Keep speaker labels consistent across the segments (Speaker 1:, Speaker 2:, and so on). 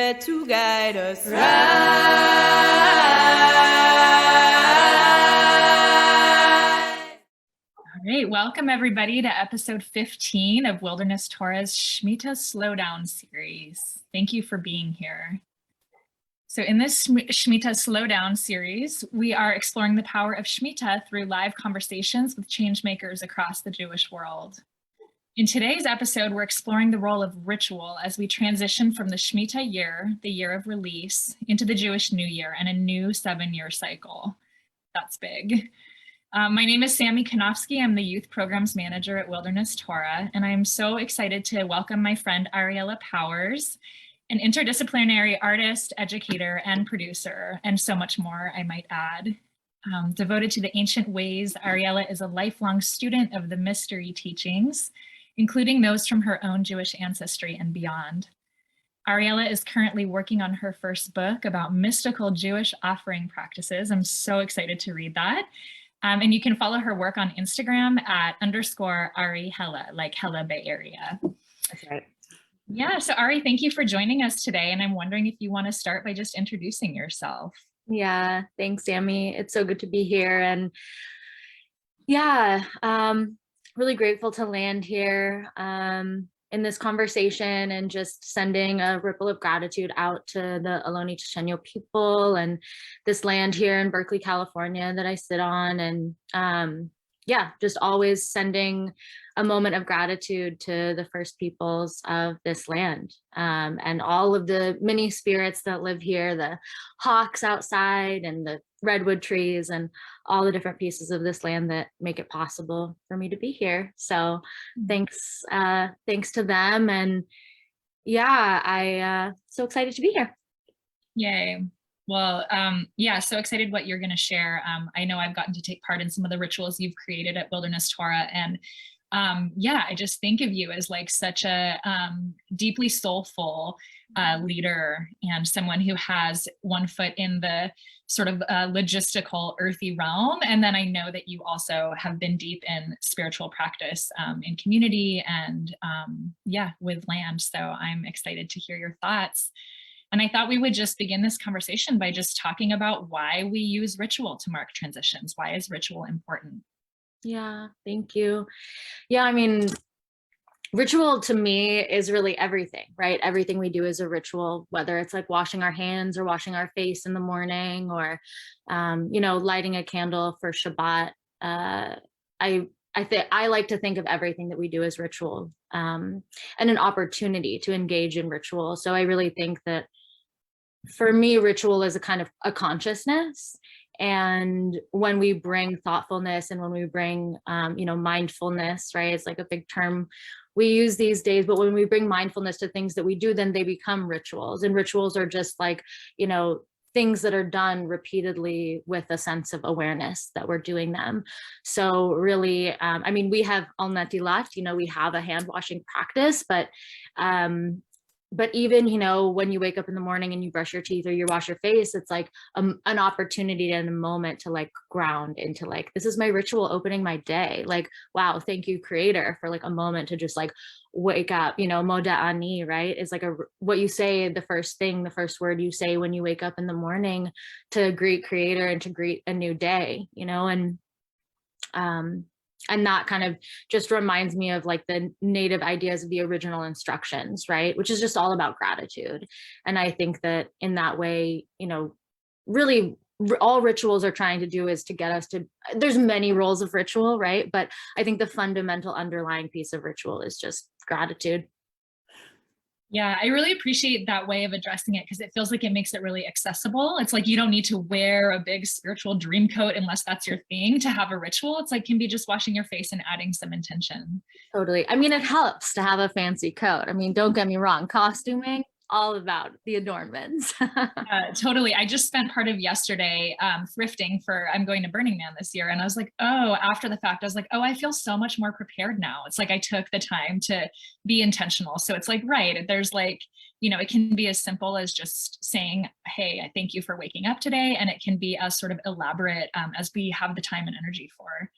Speaker 1: there to guide us right.
Speaker 2: All right, welcome everybody to episode 15 of Wilderness Torah's Shmita Slowdown Series. Thank you for being here. So in this Shmita Slowdown Series, we are exploring the power of Shmita through live conversations with changemakers across the Jewish world. In today's episode, we're exploring the role of ritual as we transition from the Shmita Year, the year of release, into the Jewish New Year and a new 7-year cycle. That's big. My name is Sammy Kanofsky. I'm the Youth Programs Manager at Wilderness Torah, and I'm so excited to welcome my friend Ariella Powers, an interdisciplinary artist, educator, and producer, and so much more, I might add. Devoted to the ancient ways, Ariella is a lifelong student of the mystery teachings, including those from her own Jewish ancestry and beyond. Ariella is currently working on her first book about mystical Jewish offering practices. I'm so excited to read that. And you can follow her work on Instagram at _Ari_Hella, like Hella Bay Area.
Speaker 1: That's right.
Speaker 2: Yeah, so Ari, thank you for joining us today. And I'm wondering if you want to start by just introducing yourself.
Speaker 3: Yeah, thanks, Sammy. It's so good to be here. And yeah, really grateful to land here in this conversation and just sending a ripple of gratitude out to the Ohlone Chochenyo people and this land here in Berkeley, California that I sit on. And yeah, just always sending a moment of gratitude to the first peoples of this land and all of the many spirits that live here, the hawks outside and the redwood trees and all the different pieces of this land that make it possible for me to be here. So thanks to them. And yeah, I so excited to be here.
Speaker 2: Yay. Well, yeah, so excited what you're going to share. I know I've gotten to take part in some of the rituals you've created at Wilderness Torah, and yeah, I just think of you as like such a deeply soulful leader and someone who has one foot in the sort of logistical earthy realm. And then I know that you also have been deep in spiritual practice in community and yeah, with land. So I'm excited to hear your thoughts. And I thought we would just begin this conversation by just talking about why we use ritual to mark transitions. Why is ritual important?
Speaker 3: Yeah, thank you. Yeah, I mean, ritual to me is really everything, right? Everything we do is a ritual, whether it's like washing our hands or washing our face in the morning or, you know, lighting a candle for Shabbat. I like to think of everything that we do as ritual and an opportunity to engage in ritual. So I really think that for me, ritual is a kind of a consciousness. And when we bring thoughtfulness and when we bring, you know, mindfulness, right? It's like a big term we use these days, but when we bring mindfulness to things that we do, then they become rituals. And rituals are just like, you know, things that are done repeatedly with a sense of awareness that we're doing them. So really, I mean, we have al-natilat, you know, we have a hand washing practice, but even, you know, when you wake up in the morning and you brush your teeth or you wash your face, it's like an opportunity and a moment to like ground into like, this is my ritual opening my day. Like, wow, thank you, Creator, for like a moment to just like wake up, you know, moda ani, right? Is like what you say, the first word you say when you wake up in the morning to greet Creator and to greet a new day, you know, and that kind of just reminds me of like the native ideas of the original instructions, right? Which is just all about gratitude. And I think that in that way, you know, really all rituals are trying to do is to get us to, there's many roles of ritual, right? But I think the fundamental underlying piece of ritual is just gratitude.
Speaker 2: Yeah, I really appreciate that way of addressing it because it feels like it makes it really accessible. It's like you don't need to wear a big spiritual dream coat unless that's your thing to have a ritual. It's like can be just washing your face and adding some intention.
Speaker 3: Totally. I mean, it helps to have a fancy coat. I mean, don't get me wrong, costuming, all about the adornments.
Speaker 2: Totally. I just spent part of yesterday thrifting I'm going to Burning Man this year. And I was like, oh, after the fact, I was like, oh, I feel so much more prepared now. It's like I took the time to be intentional. So it's like, right, there's like, you know, it can be as simple as just saying, hey, I thank you for waking up today. And it can be as sort of elaborate as we have the time and energy for.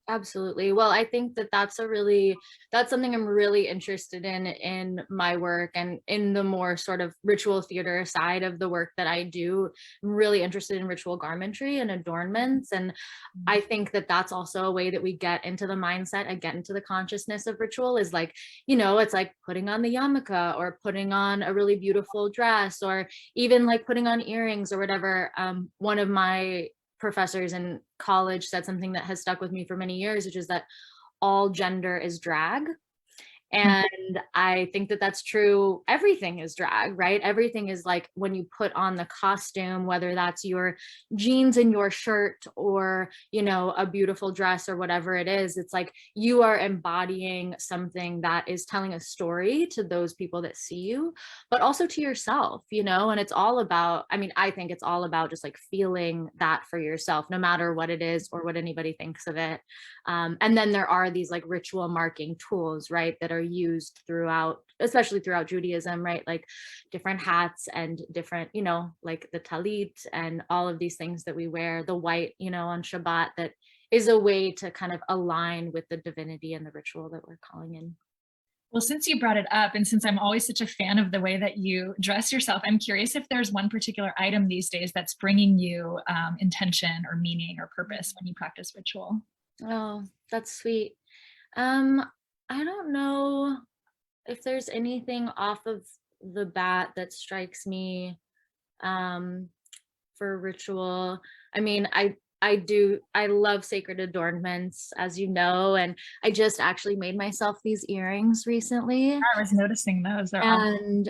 Speaker 3: Absolutely. Well, I think that that's something I'm really interested in my work, and in the more sort of ritual theater side of the work that I do. I'm really interested in ritual garmentry and adornments. And I think that that's also a way that we get into the mindset and get into the consciousness of ritual, is like, it's like putting on the yarmulke, or putting on a really beautiful dress, or even like putting on earrings or whatever. One of my professors in college said something that has stuck with me for many years, which is that all gender is drag. And I think that that's true. Everything is drag, right? Everything is like when you put on the costume, whether that's your jeans and your shirt, or, a beautiful dress, or whatever it is, it's like you are embodying something that is telling a story to those people that see you, but also to yourself, and it's all about, I think it's all about just like feeling that for yourself, no matter what it is or what anybody thinks of it. And then there are these like ritual marking tools, right, that are used throughout, especially throughout Judaism, right? Like different hats and different, like the talit and all of these things that we wear, the white, on Shabbat, that is a way to kind of align with the divinity and the ritual that we're calling in.
Speaker 2: Well, since you brought it up, and since I'm always such a fan of the way that you dress yourself, I'm curious if there's one particular item these days that's bringing you intention or meaning or purpose when you practice ritual.
Speaker 3: Oh, that's sweet. I don't know if there's anything off of the bat that strikes me for ritual. I love sacred adornments, as you know, and I just actually made myself these earrings recently.
Speaker 2: I was noticing those.
Speaker 3: And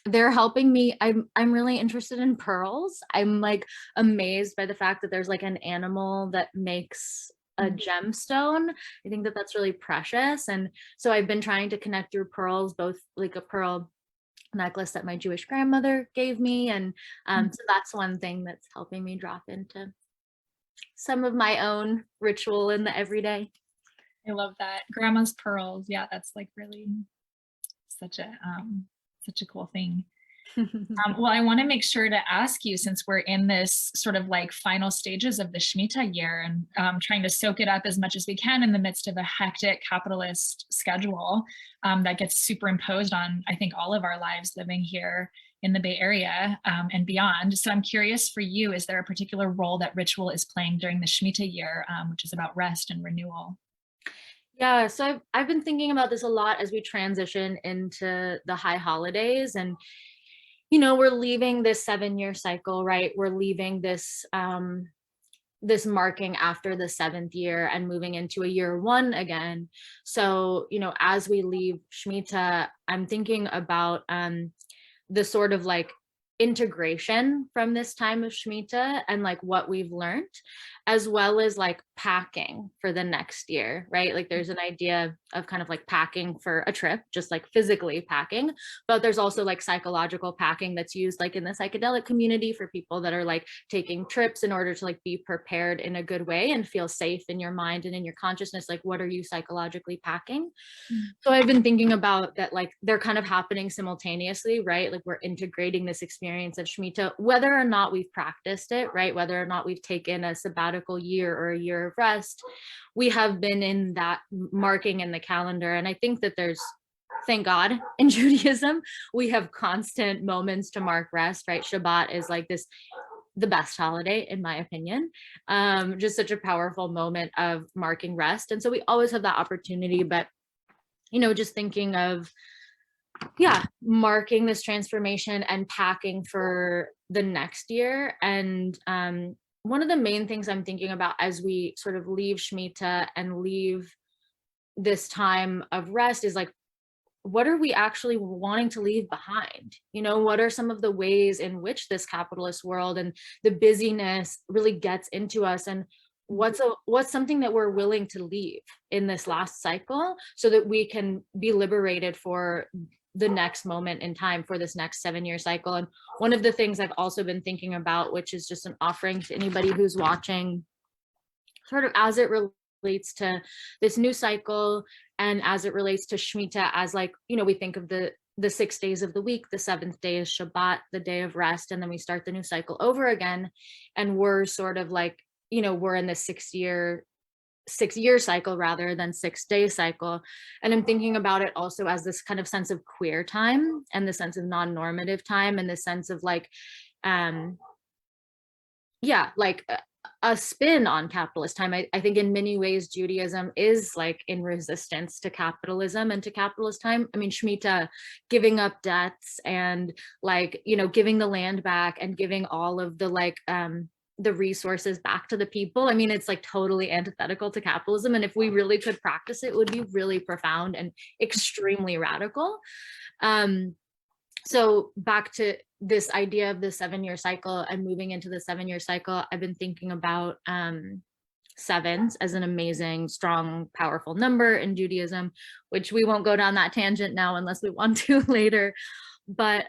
Speaker 3: they're helping me. I'm really interested in pearls. I'm like amazed by the fact that there's like an animal that makes a gemstone. I think that that's really precious. And so I've been trying to connect through pearls, both like a pearl necklace that my Jewish grandmother gave me. And so that's one thing that's helping me drop into some of my own ritual in the everyday.
Speaker 2: I love that. Grandma's pearls. Yeah, that's like really such a cool thing. Well, I want to make sure to ask you, since we're in this sort of like final stages of the Shmita year and trying to soak it up as much as we can in the midst of a hectic capitalist schedule that gets superimposed on, I think, all of our lives living here in the Bay Area and beyond. So I'm curious for you, is there a particular role that ritual is playing during the Shmita year, which is about rest and renewal?
Speaker 3: Yeah, so I've been thinking about this a lot as we transition into the high holidays. And we're leaving this 7-year cycle, right? We're leaving this this marking after the 7th year and moving into a year 1 again. So, as we leave Shmita, I'm thinking about the sort of like integration from this time of Shmita and like what we've learned, as well as like packing for the next year, right? Like there's an idea of kind of like packing for a trip, just like physically packing, but there's also like psychological packing that's used like in the psychedelic community for people that are like taking trips in order to like be prepared in a good way and feel safe in your mind and in your consciousness. Like, what are you psychologically packing? So I've been thinking about that, like they're kind of happening simultaneously, right? Like we're integrating this experience of Shmita, whether or not we've practiced it, right? Whether or not we've taken a sabbatical year or a year of rest, we have been in that marking in the calendar. And I think that there's, thank God, in Judaism, we have constant moments to mark rest, right? Shabbat is like this, the best holiday, in my opinion. Just such a powerful moment of marking rest. And so we always have that opportunity, but just thinking of, marking this transformation and packing for the next year. And one of the main things I'm thinking about as we sort of leave Shmita and leave this time of rest is like, what are we actually wanting to leave behind? What are some of the ways in which this capitalist world and the busyness really gets into us? And what's something that we're willing to leave in this last cycle so that we can be liberated for the next moment in time, for this next 7-year cycle? And one of the things I've also been thinking about, which is just an offering to anybody who's watching, sort of as it relates to this new cycle and as it relates to Shmita, as like, we think of the 6 days of the week, the 7th day is Shabbat, the day of rest, and then we start the new cycle over again. And we're sort of like we're in the 6-year cycle rather than 6-day cycle. And I'm thinking about it also as this kind of sense of queer time and the sense of non-normative time and the sense of like, a spin on capitalist time. I think in many ways, Judaism is like in resistance to capitalism and to capitalist time. I mean, Shmita giving up debts and like, giving the land back and giving all of the like, the resources back to the people. I mean, it's like totally antithetical to capitalism. And if we really could practice it, it would be really profound and extremely radical. So back to this idea of the 7-year cycle and moving into the 7-year cycle, I've been thinking about sevens as an amazing, strong, powerful number in Judaism, which we won't go down that tangent now unless we want to later. But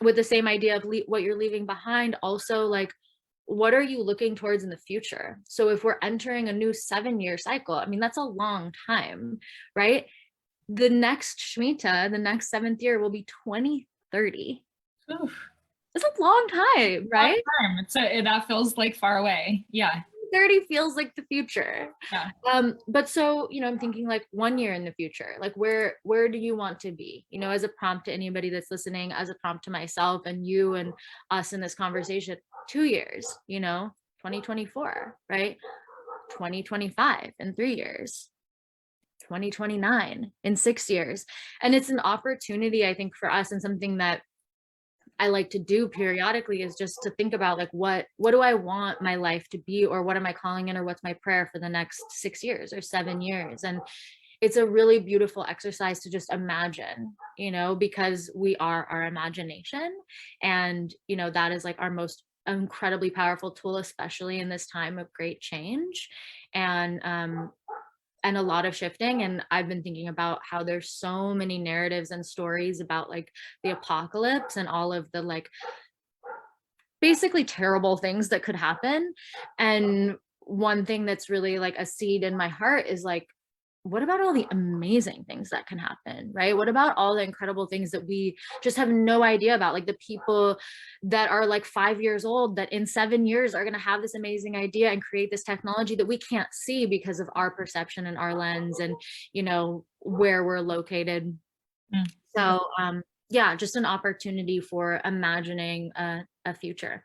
Speaker 3: with the same idea of what you're leaving behind, also like, what are you looking towards in the future? So if we're entering a new 7-year cycle, I mean, that's a long time, right? The next Shmita, the next 7th year will be 2030.
Speaker 2: Oof.
Speaker 3: It's a long time, right?
Speaker 2: Long time. That feels like far away. Yeah.
Speaker 3: 30 feels like the future.
Speaker 2: Yeah.
Speaker 3: But so, I'm thinking like 1 year in the future, like where do you want to be? As a prompt to anybody that's listening, as a prompt to myself and you and us in this conversation, 2 years, 2024, right? 2025 in 3 years. 2029 in 6 years. And it's an opportunity, I think, for us, and something that I like to do periodically is just to think about like, what do I want my life to be, or what am I calling in, or what's my prayer for the next 6 years or 7 years? And it's a really beautiful exercise to just imagine, because we are our imagination. And, that is like our most incredibly powerful tool, especially in this time of great change. And a lot of shifting. And I've been thinking about how there's so many narratives and stories about like the apocalypse and all of the like basically terrible things that could happen. And one thing that's really like a seed in my heart is like, what about all the amazing things that can happen, right? What about all the incredible things that we just have no idea about? Like the people that are like 5 years old that in 7 years are going to have this amazing idea and create this technology that we can't see because of our perception and our lens and, where we're located. So just an opportunity for imagining a future.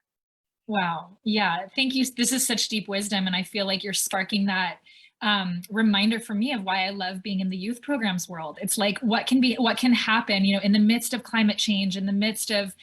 Speaker 2: Wow. Yeah. Thank you. This is such deep wisdom. And I feel like you're sparking that reminder for me of why I love being in the youth programs world. It's like, what can happen, in the midst of climate change, in the midst of,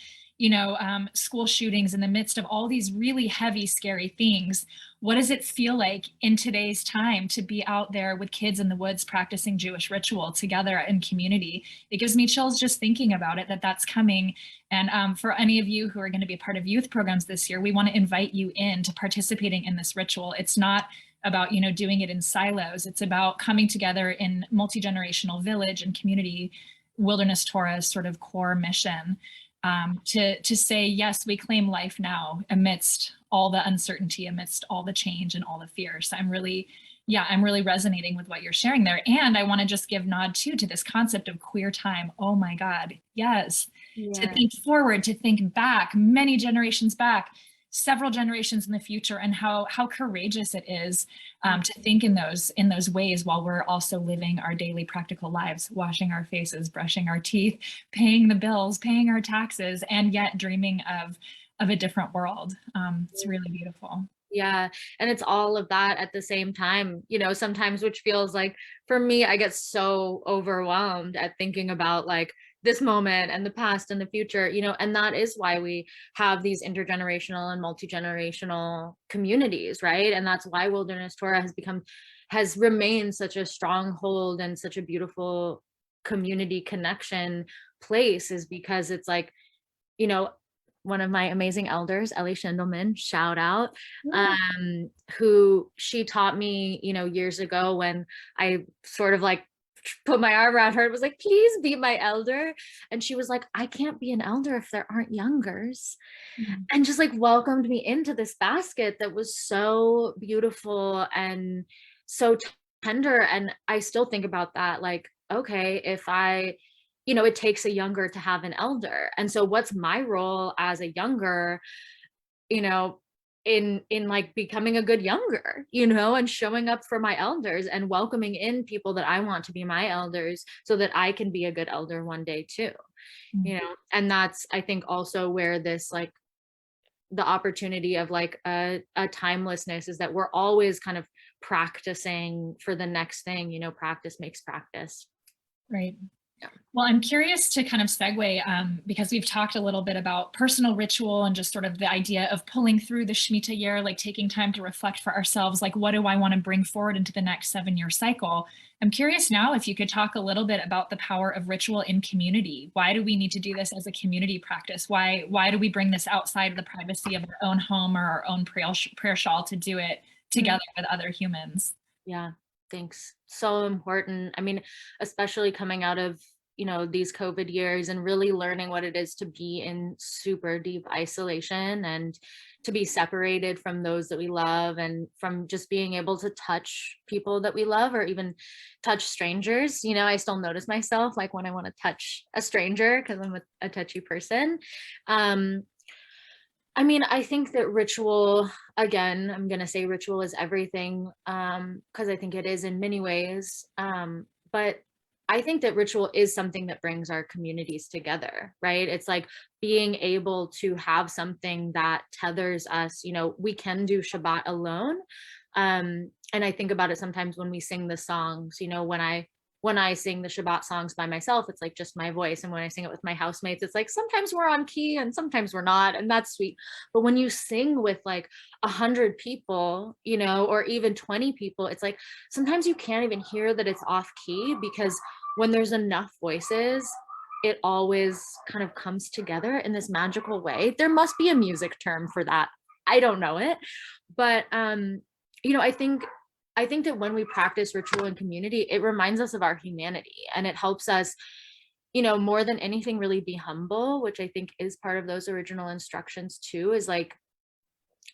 Speaker 2: school shootings, in the midst of all these really heavy, scary things. What does it feel like in today's time to be out there with kids in the woods practicing Jewish ritual together in community? It gives me chills just thinking about it, that's coming. And for any of you who are going to be a part of youth programs this year, we want to invite you in to participating in this ritual. It's not about, doing it in silos. It's about coming together in multi-generational village and community. Wilderness Torah's sort of core mission, to say, yes, we claim life now amidst all the uncertainty, amidst all the change and all the fear. So I'm really resonating with what you're sharing there. And I want to just give nod too to this concept of queer time. Oh my God, yes. To think forward, to think back, many generations back, several generations in the future, and how courageous it is to think in those ways while we're also living our daily practical lives, washing our faces, brushing our teeth, paying the bills, paying our taxes, and yet dreaming of a different world. It's really beautiful.
Speaker 3: Yeah. And it's all of that at the same time, sometimes, which feels like, for me, I get so overwhelmed at thinking about like this moment and the past and the future, and that is why we have these intergenerational and multi-generational communities, right? And that's why Wilderness Torah has remained such a stronghold and such a beautiful community connection place, is because it's like, one of my amazing elders, Ellie Schindelman, shout out, who she taught me, years ago when I sort of like put my arm around her and was like, please be my elder. And she was like, I can't be an elder if there aren't youngers. And just like welcomed me into this basket that was so beautiful and so tender. And I still think about that, like, okay, if it takes a younger to have an elder. And so what's my role as a younger, in like becoming a good younger, you know, and showing up for my elders and welcoming in people that I want to be my elders so that I can be a good elder one day too, you know. And that's, I think, also where this like the opportunity of like a timelessness is, that we're always kind of practicing for the next thing, you know. Practice makes practice.
Speaker 2: Right.
Speaker 3: Yeah.
Speaker 2: Well, I'm curious to kind of segue because we've talked a little bit about personal ritual and just sort of the idea of pulling through the Shmita year, like taking time to reflect for ourselves, like what do I want to bring forward into the next 7-year cycle? I'm curious now if you could talk a little bit about the power of ritual in community. Why do we need to do this as a community practice? Why do we bring this outside of the privacy of our own home or our own prayer shawl to do it together with other humans?
Speaker 3: Yeah, thanks. So important. I mean, especially coming out of, you know, these COVID years and really learning what it is to be in super deep isolation and to be separated from those that we love, and from just being able to touch people that we love, or even touch strangers. You know, I still notice myself like when I want to touch a stranger because I'm a touchy person. I mean, I think that ritual, again, I'm going to say ritual is everything, because I think it is in many ways. But I think that ritual is something that brings our communities together, right? It's like being able to have something that tethers us. You know, we can do Shabbat alone. And I think about it sometimes when we sing the songs, you know, when I sing the Shabbat songs by myself, it's like just my voice. And when I sing it with my housemates, it's like sometimes we're on key and sometimes we're not. And that's sweet. But when you sing with like 100 people, you know, or even 20 people, it's like sometimes you can't even hear that it's off key, because when there's enough voices, it always kind of comes together in this magical way. There must be a music term for that. I don't know it. But, you know, I think that when we practice ritual in community, it reminds us of our humanity, and it helps us, you know, more than anything, really be humble, which I think is part of those original instructions too, is like,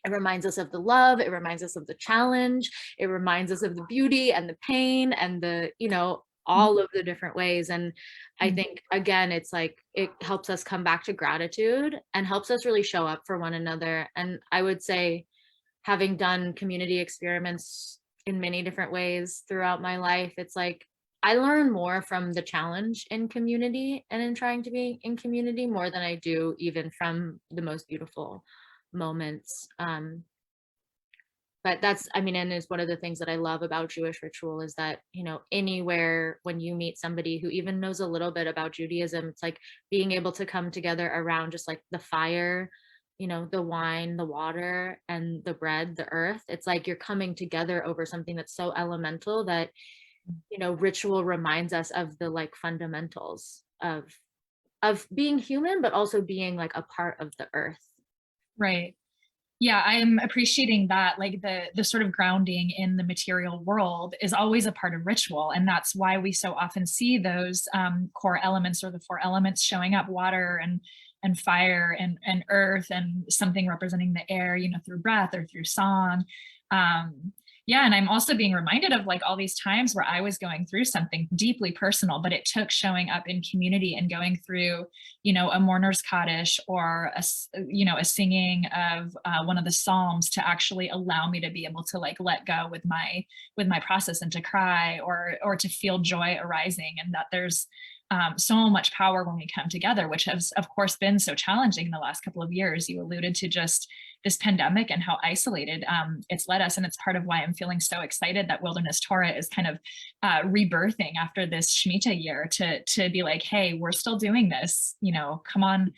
Speaker 3: it reminds us of the love, it reminds us of the challenge, it reminds us of the beauty and the pain and the, you know, all of the different ways. And I think, again, it's like, it helps us come back to gratitude and helps us really show up for one another. And I would say, having done community experiments in many different ways throughout my life, it's like I learn more from the challenge in community and in trying to be in community more than I do even from the most beautiful moments. But that's, I mean, and is one of the things that I love about Jewish ritual, is that, you know, anywhere when you meet somebody who even knows a little bit about Judaism, it's like being able to come together around just like the fire, you know, the wine, the water, and the bread, the earth. It's like you're coming together over something that's so elemental that, you know, ritual reminds us of the like fundamentals of being human, but also being like a part of the earth.
Speaker 2: Right. Yeah, I'm appreciating that, like the sort of grounding in the material world is always a part of ritual. And that's why we so often see those core elements, or the 4 elements showing up: water and fire and earth, and something representing the air, you know, through breath or through song. Yeah, and I'm also being reminded of like all these times where I was going through something deeply personal, but it took showing up in community and going through, you know, a mourner's Kaddish or you know, a singing of one of the Psalms to actually allow me to be able to like let go with my process, and to cry or to feel joy arising. And that there's so much power when we come together, which has of course been so challenging in the last couple of years. You alluded to just this pandemic and how isolated it's led us. And it's part of why I'm feeling so excited that Wilderness Torah is kind of rebirthing after this Shmita year to be like, hey, we're still doing this, you know, come on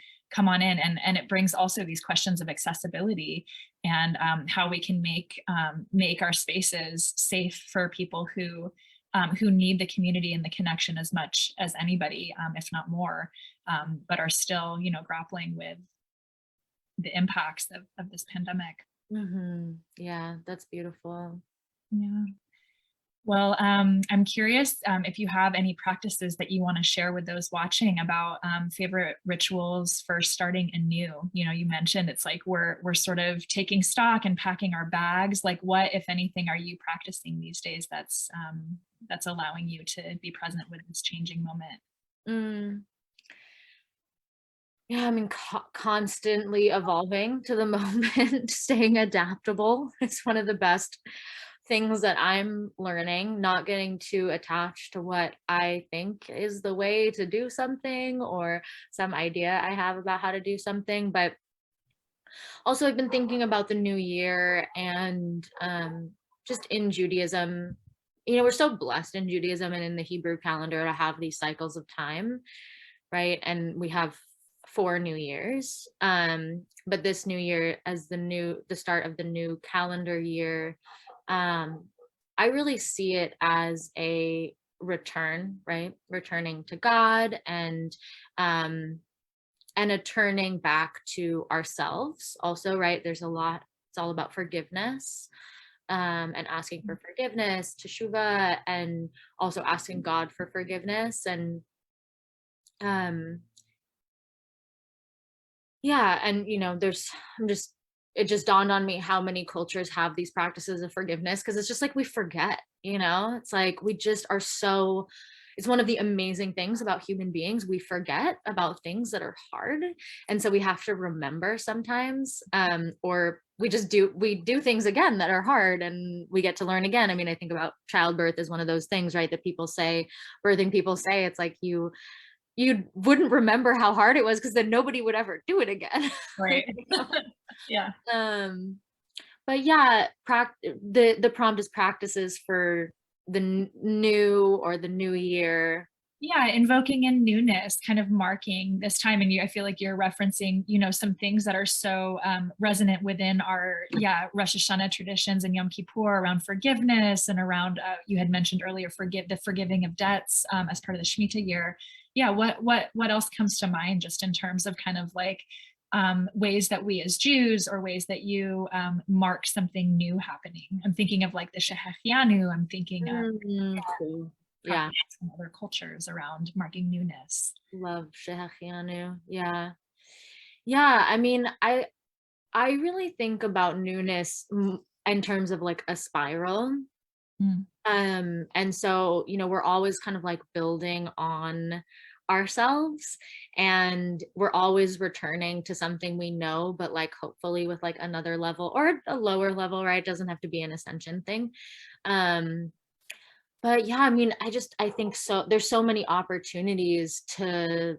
Speaker 2: in. And it brings also these questions of accessibility and how we can make our spaces safe for people who need the community and the connection as much as anybody, if not more, but are still, you know, grappling with the impacts of this pandemic.
Speaker 3: Yeah, that's beautiful.
Speaker 2: Yeah. Well, I'm curious if you have any practices that you want to share with those watching about favorite rituals for starting anew. You know, you mentioned it's like we're sort of taking stock and packing our bags. Like, what, if anything, are you practicing these days that's allowing you to be present with this changing moment?
Speaker 3: Yeah, I mean, constantly evolving to the moment, staying adaptable. It's one of the best things that I'm learning, not getting too attached to what I think is the way to do something or some idea I have about how to do something. But also, I've been thinking about the new year and just in Judaism. We're so blessed in Judaism and in the Hebrew calendar to have these cycles of time, right? And we have 4 new years. But this new year, as the start of the new calendar year, I really see it as a return, right? Returning to God um and a turning back to ourselves also, right? There's a lot, it's all about forgiveness, and asking for forgiveness, teshuva, and also asking God for forgiveness. And um yeah, and it just dawned on me how many cultures have these practices of forgiveness, because it's just like we forget, it's like we just are so, it's one of the amazing things about human beings. We forget about things that are hard. And so we have to remember sometimes, or we do things again that are hard and we get to learn again. I mean, I think about childbirth as one of those things, right? That birthing people say, it's like you wouldn't remember how hard it was because then nobody would ever do it again.
Speaker 2: Right. Yeah.
Speaker 3: But yeah, the prompt is practices for the new or the new year.
Speaker 2: Yeah, invoking in newness, kind of marking this time. And I feel like you're referencing, some things that are so resonant within our, Rosh Hashanah traditions and Yom Kippur around forgiveness and around, you had mentioned earlier, the forgiving of debts as part of the Shmita year. Yeah, what else comes to mind just in terms of kind of like ways that we as Jews, or ways that you mark something new happening? I'm thinking of like the Shehechianu. I'm thinking of
Speaker 3: Cool. Yeah,
Speaker 2: from other cultures around marking newness.
Speaker 3: love Shehechianu. Yeah, I mean, I really think about newness in terms of like a spiral.
Speaker 2: Mm.
Speaker 3: And so, we're always kind of like building on ourselves, and we're always returning to something we know, but like hopefully with like another level or a lower level, right? It doesn't have to be an ascension thing. But yeah, I mean, I think so there's so many opportunities to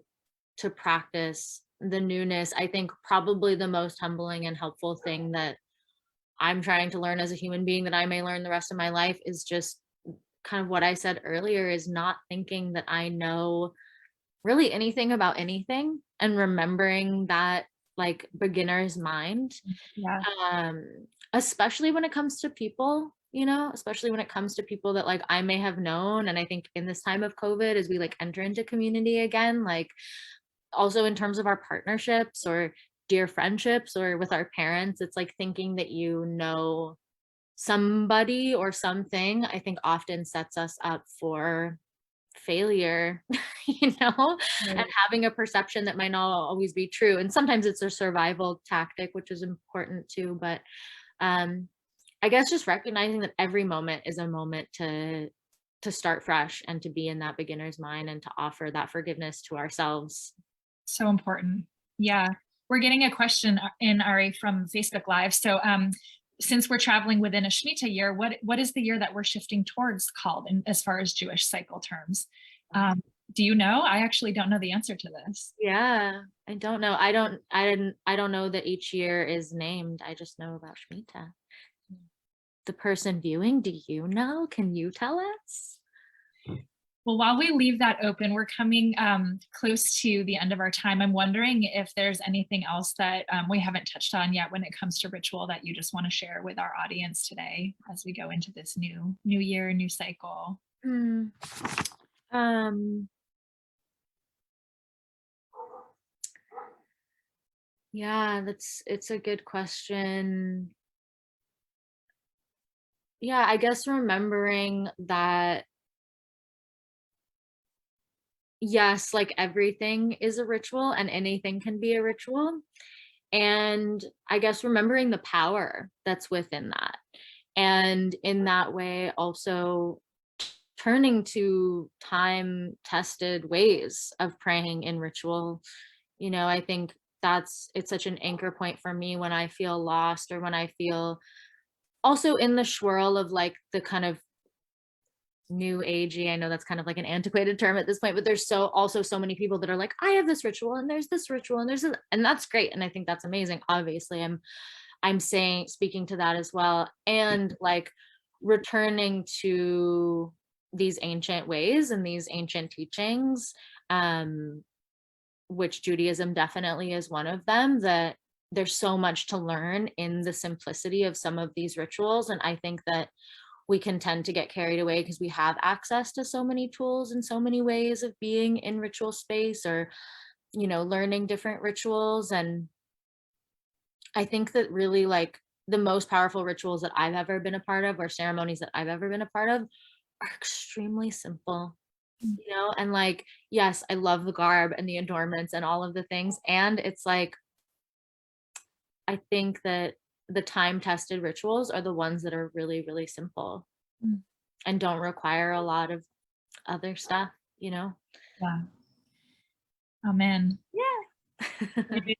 Speaker 3: practice the newness. I think probably the most humbling and helpful thing that I'm trying to learn as a human being, that I may learn the rest of my life, is just kind of what I said earlier, is not thinking that I know really anything about anything, and remembering that like beginner's mind,
Speaker 2: Yeah.
Speaker 3: um, especially when it comes to people, especially when it comes to people that like I may have known. And I think in this time of COVID, as we like enter into community again, like also in terms of our partnerships or dear friendships or with our parents, it's like thinking that somebody or something, I think often sets us up for failure, and
Speaker 2: Right.
Speaker 3: having a perception that might not always be true. And sometimes it's a survival tactic, which is important too. But I guess just recognizing that every moment is a moment to start fresh and to be in that beginner's mind and to offer that forgiveness to ourselves.
Speaker 2: So important. Yeah. We're getting a question in, Ari, from Facebook Live. So since we're traveling within a Shmita year, what is the year that we're shifting towards called as far as Jewish cycle terms? Do you know? I actually don't know the answer to this.
Speaker 3: Yeah, I don't know. I don't know that each year is named. I just know about Shmita. The person viewing, do you know? Can you tell us?
Speaker 2: Well, while we leave that open, we're coming close to the end of our time. I'm wondering if there's anything else that we haven't touched on yet when it comes to ritual that you just want to share with our audience today as we go into this new year, new cycle.
Speaker 3: Yeah, it's a good question. Yeah, I guess remembering that, yes, like everything is a ritual and anything can be a ritual. And I guess remembering the power that's within that. And in that way, also turning to time tested ways of praying in ritual, You know, I think it's such an anchor point for me when I feel lost, or when I feel also in the swirl of like the kind of new agey. I know that's kind of like an antiquated term at this point, but there's also so many people that are like, I have this ritual and there's this ritual and there's this, and that's great. And I think that's amazing. Obviously, I'm speaking to that as well. And like returning to these ancient ways and these ancient teachings, which Judaism definitely is one of them, that there's so much to learn in the simplicity of some of these rituals. And I think that we can tend to get carried away because we have access to so many tools and so many ways of being in ritual space, or, you know, learning different rituals. And I think that really like the most powerful rituals that I've ever been a part of, or ceremonies that I've ever been a part of, are extremely simple, you know. And like, yes, I love the garb and the adornments and all of the things. And it's like, I think that the time-tested rituals are the ones that are really, really simple and don't require a lot of other stuff, you know?
Speaker 2: Yeah. Amen.
Speaker 3: Yeah.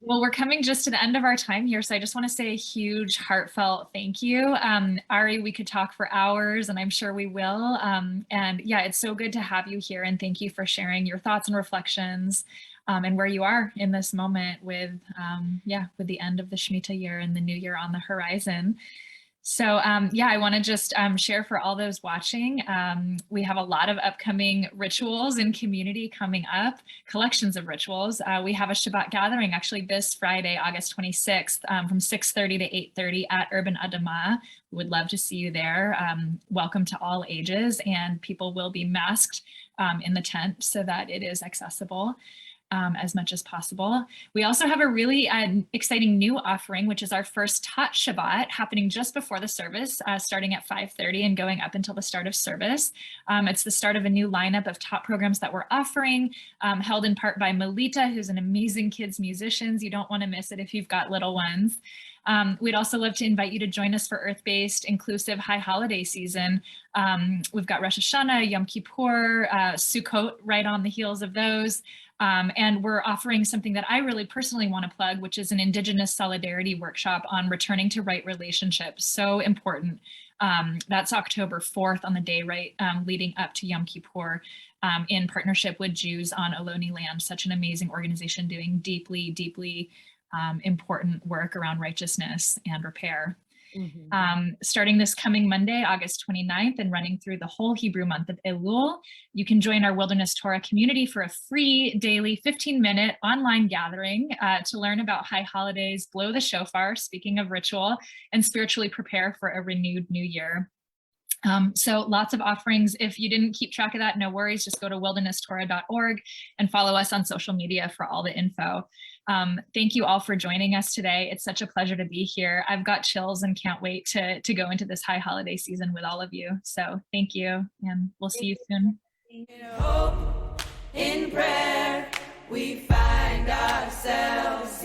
Speaker 2: Well, we're coming just to the end of our time here, so I just want to say a huge heartfelt thank you. Ari, we could talk for hours, and I'm sure we will. And yeah, it's so good to have you here, and thank you for sharing your thoughts and reflections, and where you are in this moment with, with the end of the Shmita year and the new year on the horizon. So yeah, I want to just share for all those watching. We have a lot of upcoming rituals and community coming up, collections of rituals. We have a Shabbat gathering actually this Friday, August 26th, from 6:30 to 8:30 at Urban Adama. We would love to see you there. Welcome to all ages, and people will be masked in the tent so that it is accessible as much as possible. We also have a really exciting new offering, which is our first Tot Shabbat, happening just before the service, starting at 5:30 and going up until the start of service. It's the start of a new lineup of top programs that we're offering, held in part by Melita, who's an amazing kids musician. You don't want to miss it if you've got little ones. We'd also love to invite you to join us for Earth-based, inclusive, high holiday season. We've got Rosh Hashanah, Yom Kippur, Sukkot right on the heels of those. And we're offering something that I really personally want to plug, which is an Indigenous Solidarity workshop on returning to right relationships. So important. That's October 4th on the day leading up to Yom Kippur, in partnership with Jews on Ohlone land, such an amazing organization doing deeply, deeply important work around righteousness and repair. Starting this coming Monday, August 29th, and running through the whole Hebrew month of Elul, you can join our Wilderness Torah community for a free daily 15-minute online gathering to learn about high holidays, blow the shofar, speaking of ritual, and spiritually prepare for a renewed new year. So lots of offerings. If you didn't keep track of that, no worries. Just go to wildernesstorah.org and follow us on social media for all the info. Thank you all for joining us today. It's such a pleasure to be here. I've got chills and can't wait to go into this high holiday season with all of you. So thank you, and we'll see you soon.
Speaker 1: In hope, in prayer, we find ourselves.